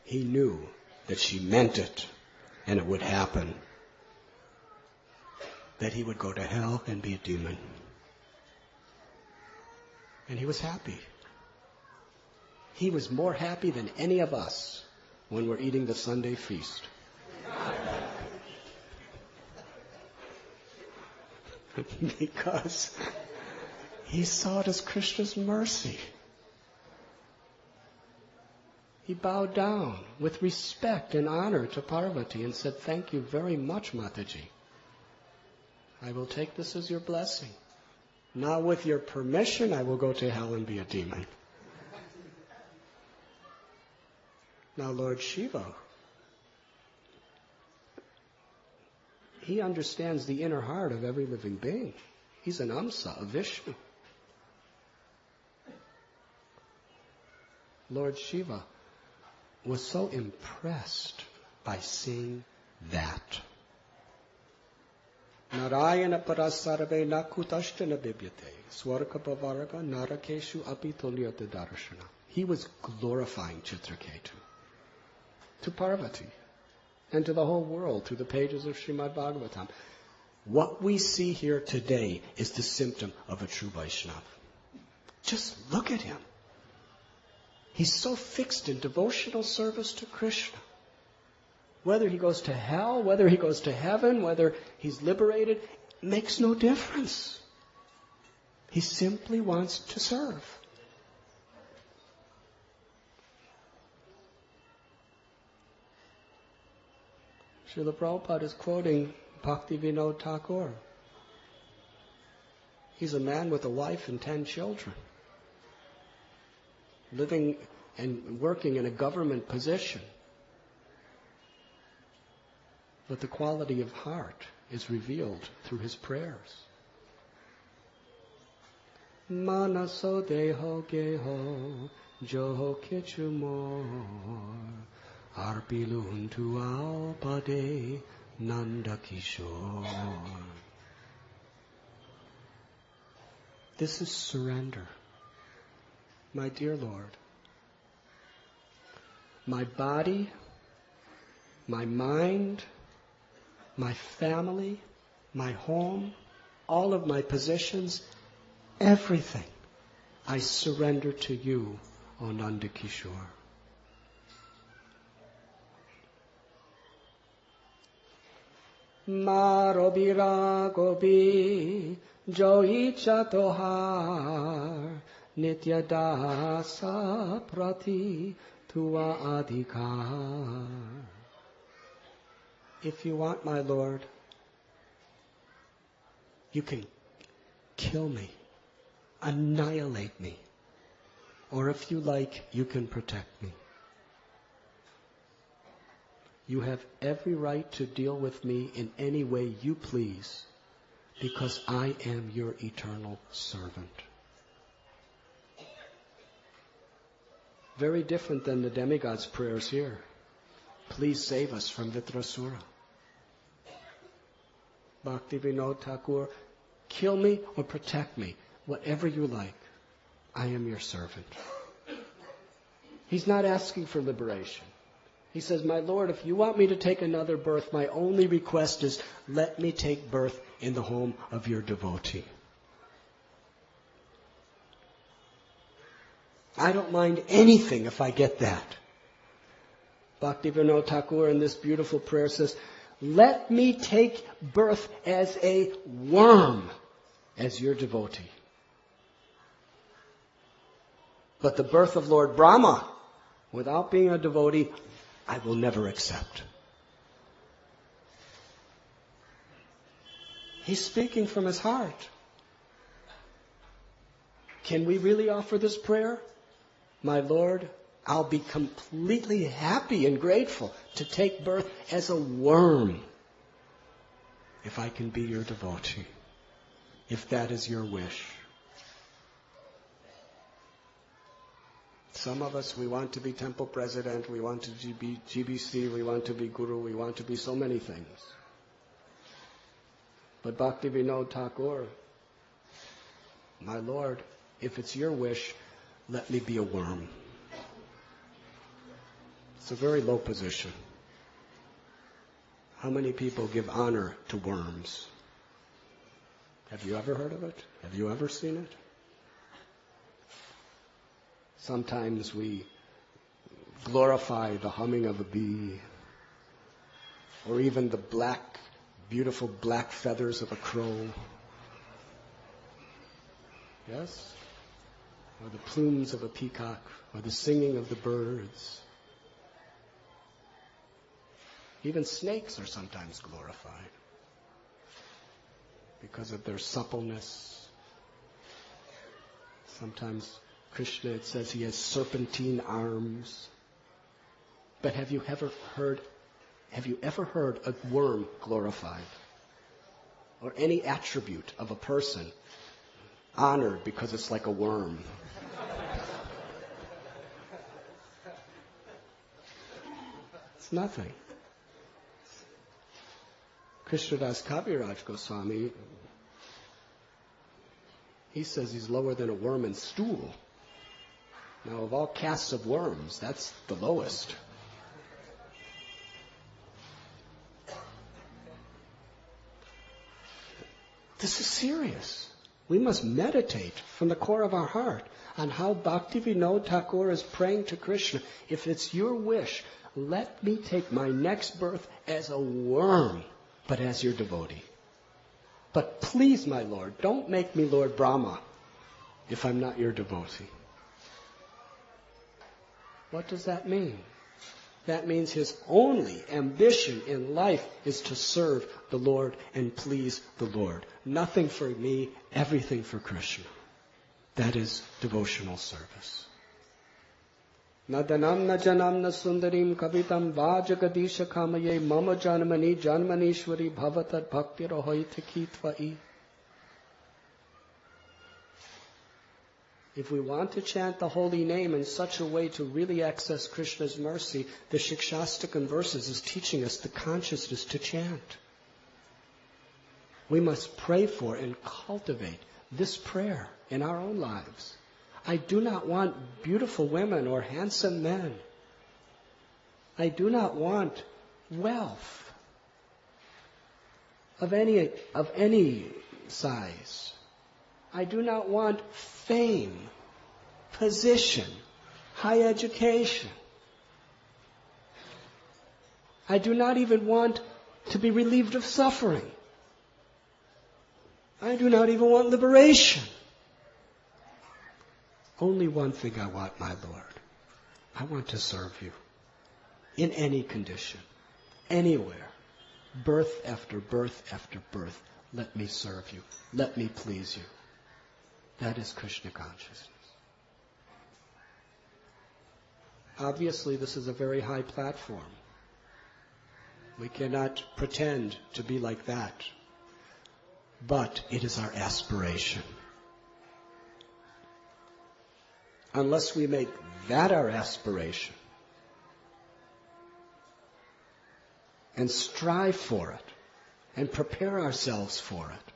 He knew that she meant it, and it would happen. That he would go to hell and be a demon. And he was happy. He was more happy than any of us when we're eating the Sunday feast. Because he saw it as Krishna's mercy. He bowed down with respect and honor to Parvati and said, "Thank you very much, Mataji. I will take this as your blessing. Now with your permission, I will go to hell and be a demon." Now Lord Shiva, he understands the inner heart of every living being. He's an Amsa of Vishnu. Lord Shiva was so impressed by seeing that. Narayana parasarve nakutashthana bibyate swarga bhavaraga narakeshu api tolyata darshana. He was glorifying Chitraketu to Parvati and to the whole world through the pages of Srimad Bhagavatam. What we see here today is the symptom of a true Vaishnava. Just look at him. He's so fixed in devotional service to Krishna. Whether he goes to hell, whether he goes to heaven, whether he's liberated, makes no difference. He simply wants to serve. Srila Prabhupada is quoting Bhaktivinoda Thakur. He's a man with a wife and 10 children, living and working in a government position. But the quality of heart is revealed through his prayers. Manaso deho geho joho kichumor arpilun tu alpade nanda kishore. This is surrender. My dear Lord, my body, my mind, my family, my home, all of my possessions, everything, I surrender to you, O Nanda Kishore. Maro viragobi jo icha tohar nitya dasa prati tua adhikar. If you want, my Lord, you can kill me, annihilate me, or if you like, you can protect me. You have every right to deal with me in any way you please, because I am your eternal servant. Very different than the demigods' prayers here. Please save us from Vitrasura. Bhaktivinoda Thakur, kill me or protect me, whatever you like. I am your servant. He's not asking for liberation. He says, my Lord, if you want me to take another birth, my only request is, let me take birth in the home of your devotee. I don't mind anything if I get that. Bhaktivinoda Thakur in this beautiful prayer says, let me take birth as a worm, as your devotee. But the birth of Lord Brahma, without being a devotee, I will never accept. He's speaking from his heart. Can we really offer this prayer? My Lord, I'll be completely happy and grateful to take birth as a worm if I can be your devotee, if that is your wish. Some of us, we want to be temple president, we want to be GBC, we want to be guru, we want to be so many things. But Bhaktivinoda Thakur, my Lord, if it's your wish, let me be a worm. It's a very low position. How many people give honor to worms? Have you ever heard of it? Have you ever seen it? Sometimes we glorify the humming of a bee, or even the beautiful black feathers of a crow. Yes? Or the plumes of a peacock, or the singing of the birds. Even snakes are sometimes glorified because of their suppleness. Sometimes Krishna, it says he has serpentine arms. But have you ever heard a worm glorified? Or any attribute of a person honored because it's like a worm? It's nothing. Krishnadas Kaviraj Goswami, he says he's lower than a worm in stool. Now, of all castes of worms, that's the lowest. This is serious. We must meditate from the core of our heart on how Bhaktivinoda Thakur is praying to Krishna. If it's your wish, let me take my next birth as a worm, but as your devotee. But please, my Lord, don't make me Lord Brahma if I'm not your devotee. What does that mean? That means his only ambition in life is to serve the Lord and please the Lord. Nothing for me, everything for Krishna. That is devotional service. Na danam na janam na sundarim kavitam vajagadisha kamaye mama janmani janmanishwari bhavatat bhakti rahoita kitvai. If we want to chant the holy name in such a way to really access Krishna's mercy, the Shikshastakam verses is teaching us the consciousness to chant. We must pray for and cultivate this prayer in our own lives. I do not want beautiful women or handsome men. I do not want wealth of any size. I do not want fame, position, high education. I do not even want to be relieved of suffering. I do not even want liberation. Only one thing I want, my Lord. I want to serve you in any condition, anywhere, birth after birth after birth. Let me serve you. Let me please you. That is Krishna consciousness. Obviously, this is a very high platform. We cannot pretend to be like that. But it is our aspiration. Unless we make that our aspiration and strive for it and prepare ourselves for it,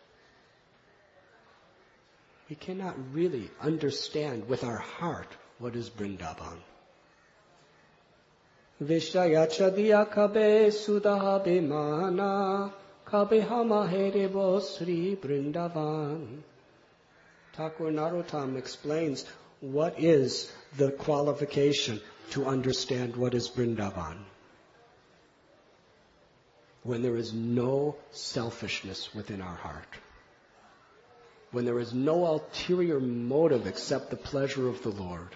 we cannot really understand with our heart what is Vrindavan. Vishayachadiya kabe sudaha bimana kabe hamaherebo Sri Vrindavan. Thakur Narottam explains what is the qualification to understand what is Vrindavan. When there is no selfishness within our heart. When there is no ulterior motive except the pleasure of the Lord.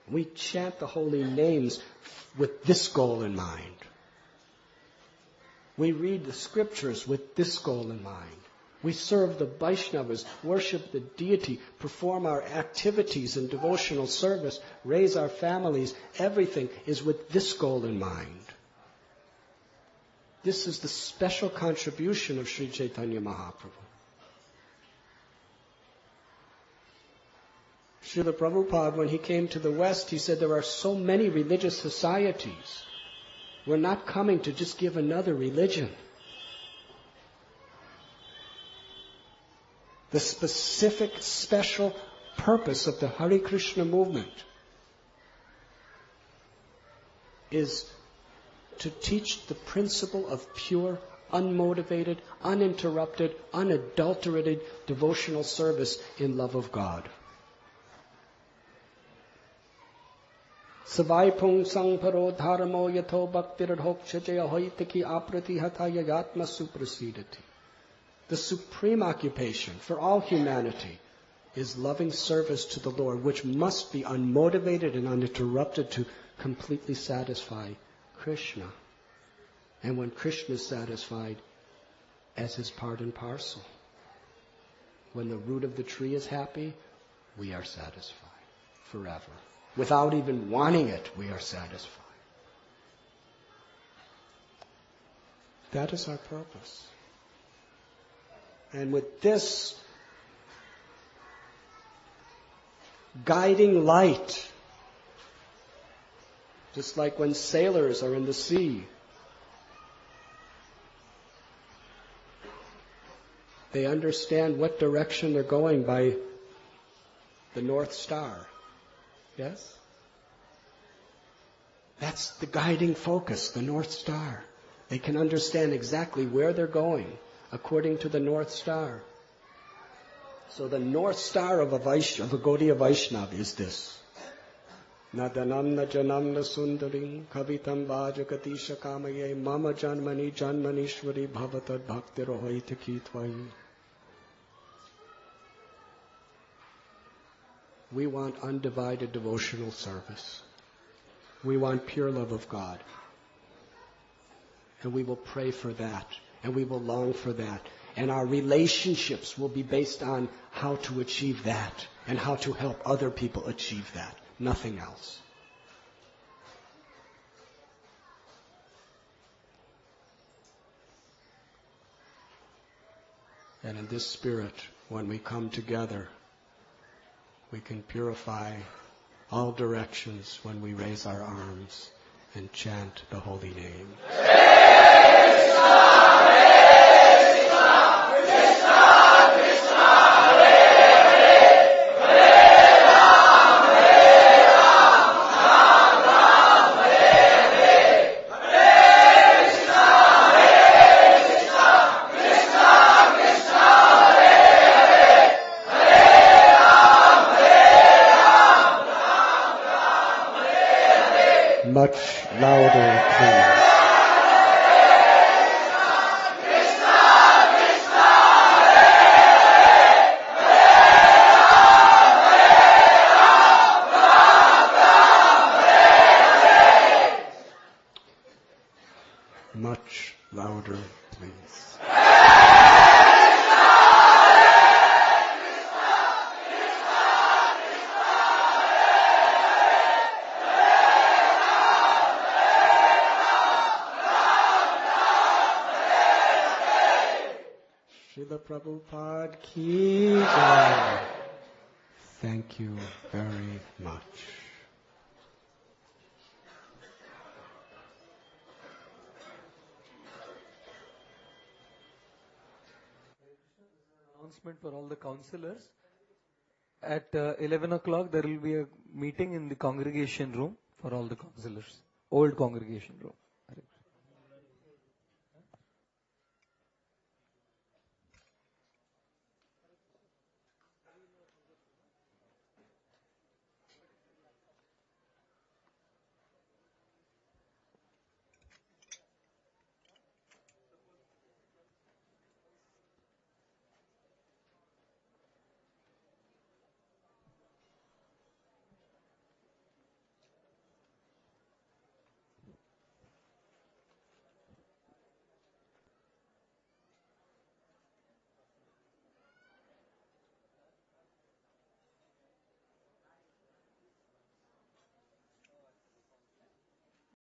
We chant the holy names with this goal in mind. We read the scriptures with this goal in mind. We serve the Vaishnavas, worship the deity, perform our activities in devotional service, raise our families. Everything is with this goal in mind. This is the special contribution of Sri Chaitanya Mahaprabhu. Srila Prabhupada, when he came to the West, he said there are so many religious societies. We're not coming to just give another religion. The specific, special purpose of the Hare Krishna movement is to teach the principle of pure, unmotivated, uninterrupted, unadulterated devotional service in love of God. Savai pung sang paro dharmo yato bhaktiradhokshajaya hoitaki aprati hataya yatma suprasidati. The supreme occupation for all humanity is loving service to the Lord, which must be unmotivated and uninterrupted to completely satisfy Krishna. And when Krishna is satisfied, as his part and parcel. When the root of the tree is happy, we are satisfied forever. Without even wanting it, we are satisfied. That is our purpose. And with this guiding light Just like when sailors are in the sea, they understand what direction they're going by the North Star. Yes? That's the guiding focus, the North Star. They can understand exactly where they're going according to the North Star. So the North Star of a Gaudiya Vaishnava is this. Nadanamna janamna sundaring kavitam vajagatisha kamaye mama janmani janmanishwari bhavatad bhaktirohaita kitvayi. We want undivided devotional service. We want pure love of God. And we will pray for that. And we will long for that. And our relationships will be based on how to achieve that. And how to help other people achieve that. Nothing else. And in this spirit, when we come together, we can purify all directions when we raise our arms and chant the holy name. Much louder, please. Much louder, please. Srila Prabhupada ki jai. Thank you very much.
Announcement for all the councillors. At 11 o'clock there will be a meeting in the congregation room for all the councillors. Old congregation room.